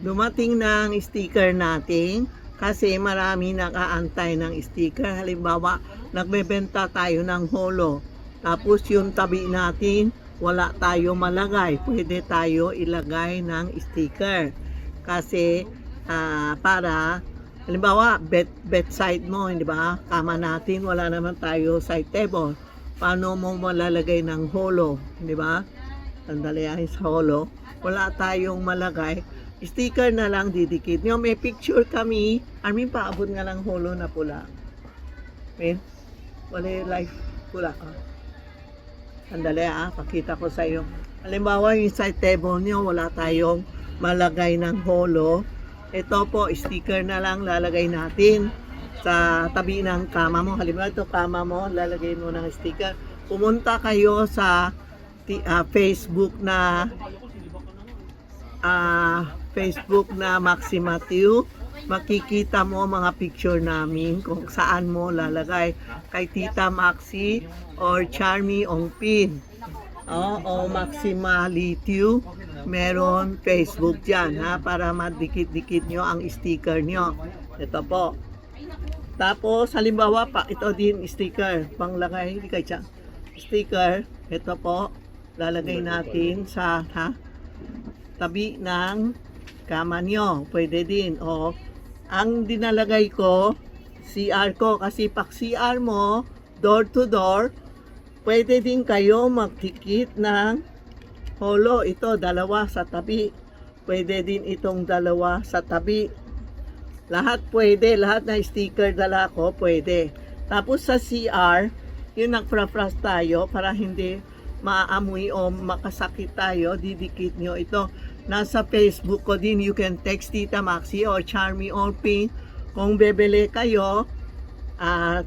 Dumating na ang sticker natin kasi marami nakaantay ng sticker. Halimbawa, nagbebenta tayo ng holo. Tapos yung tabi natin, wala tayo malagay. Pwede tayo ilagay ng sticker. Kasi para, halimbawa, bedside mo, di ba? Kama natin, wala naman tayo side table. Paano mo malalagay ng holo, di ba? Sandali ay sa holo. Wala tayong malagay. Sticker na lang didikit nyo. May picture kami. Armin, paabot nga lang holo na pula. Men, wala life pula. Sandali pakita ko sa iyo. Halimbawa, yung side table nyo, wala tayong malagay ng holo. Ito po, sticker na lang lalagay natin sa tabi ng kama mo. Halimbawa, ito kama mo, lalagay mo ng sticker. Pumunta kayo sa Facebook na Maxi Matthew. Makikita mo mga picture namin kung saan mo lalagay kay Tita Maxi or Charmy Ongpin o Maxima Lithiu. Meron Facebook dyan para madikit-dikit nyo ang sticker nyo. Ito po. Tapos halimbawa pa ito din sticker panglagay di kay sticker. Ito po lalagay natin sa tabi ng kama nyo. Pwede din. O, ang dinalagay ko, CR ko. Kasi pag CR mo, door to door, pwede din kayo magtikit ng holo. Ito, dalawa sa tabi. Pwede din itong dalawa sa tabi. Lahat pwede. Lahat na sticker dala ko, pwede. Tapos sa CR, yung nagfrafras tayo para hindi maamoy o makasakit tayo, didikit nyo ito. Nasa Facebook ko din, you can text Tita Maxi or Charmy Orping. Kung bebele kayo,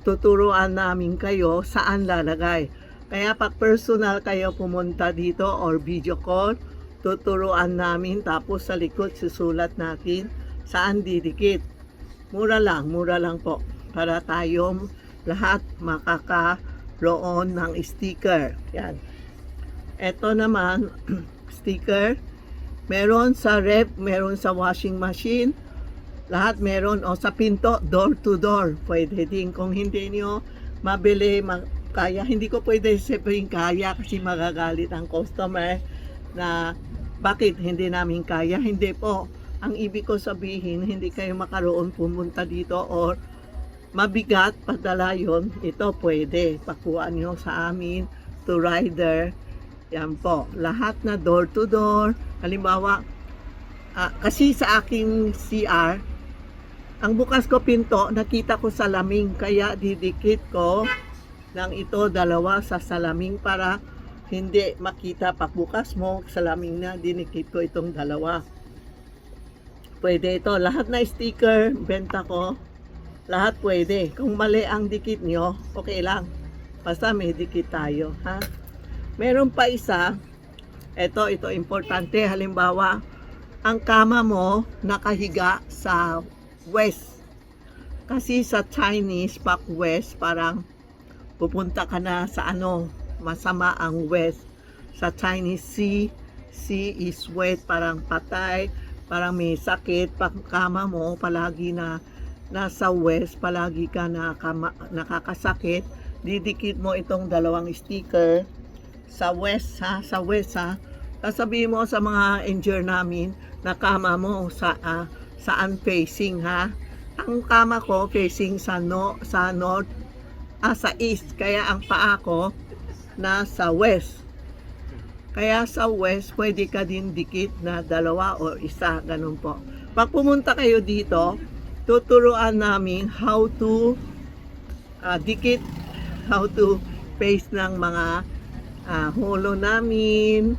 tuturuan namin kayo saan lalagay. Kaya pag personal kayo pumunta dito or video call, tuturuan namin tapos sa likod susulat natin saan didikit. Mura lang po para tayo lahat makakaroon ng sticker. Yan. Ito naman, sticker. Meron sa ref, meron sa washing machine. Lahat meron. O sa pinto, door to door. Pwede din. Kung hindi nyo mabili, kaya. Hindi ko pwede sabihin kaya kasi magagalit ang customer na bakit hindi namin kaya. Hindi po. Ang ibig ko sabihin, hindi kayo makaroon pumunta dito or mabigat padala yun. Ito pwede. Pakuha nyo sa amin to rider. Yan po. Lahat na door to door. Halimbawa, kasi sa aking CR, ang bukas ko pinto, nakita ko salaming. Kaya didikit ko ng ito dalawa sa salaming para hindi makita pagbukas mo. Salaming na, dinikit ko itong dalawa. Pwede ito. Lahat na sticker, benta ko. Lahat pwede. Kung mali ang dikit nyo, okay lang. Basta may dikit tayo. Ha? Meron pa isa. Ito importante. Halimbawa, ang kama mo nakahiga sa west. Kasi sa Chinese, pag west, parang pupunta ka na sa masama ang west. Sa Chinese sea is west, parang patay, parang may sakit. Pag kama mo, palagi na nasa west, palagi ka nakakasakit. Didikit mo itong dalawang sticker sa west sa west sasabihin mo sa mga engineer namin na kama mo saan facing ang kama ko facing sa north sa east, kaya ang paa ko nasa west, kaya sa west pwede ka din dikit na dalawa o isa, ganun po. Pag pumunta kayo dito, tuturuan namin how to dikit, how to paste ng mga holo namin.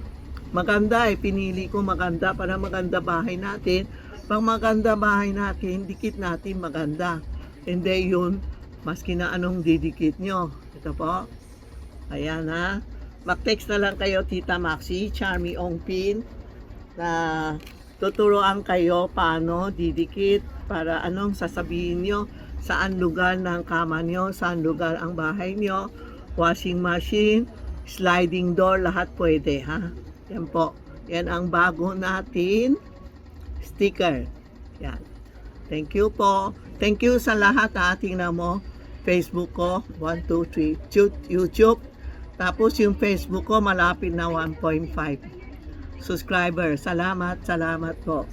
Maganda pinili ko maganda para maganda bahay natin. Pag maganda bahay natin, dikit natin maganda. Hindi yun, maski na anong didikit nyo. Ito po. Ayan mag-text na lang kayo Tita Maxi, Charmy Ongpin, na tuturuan kayo paano didikit para anong sasabihin nyo, saan lugar ng kama nyo, saan lugar ang bahay nyo, washing machine, sliding door, lahat pwede Yan po. Yan ang bago natin sticker. Yan. Thank you po. Thank you sa lahat ha. Tingnan mo. Facebook ko, 1, 2, 3, YouTube. Tapos yung Facebook ko, malapit na 1.5 subscriber. Salamat po.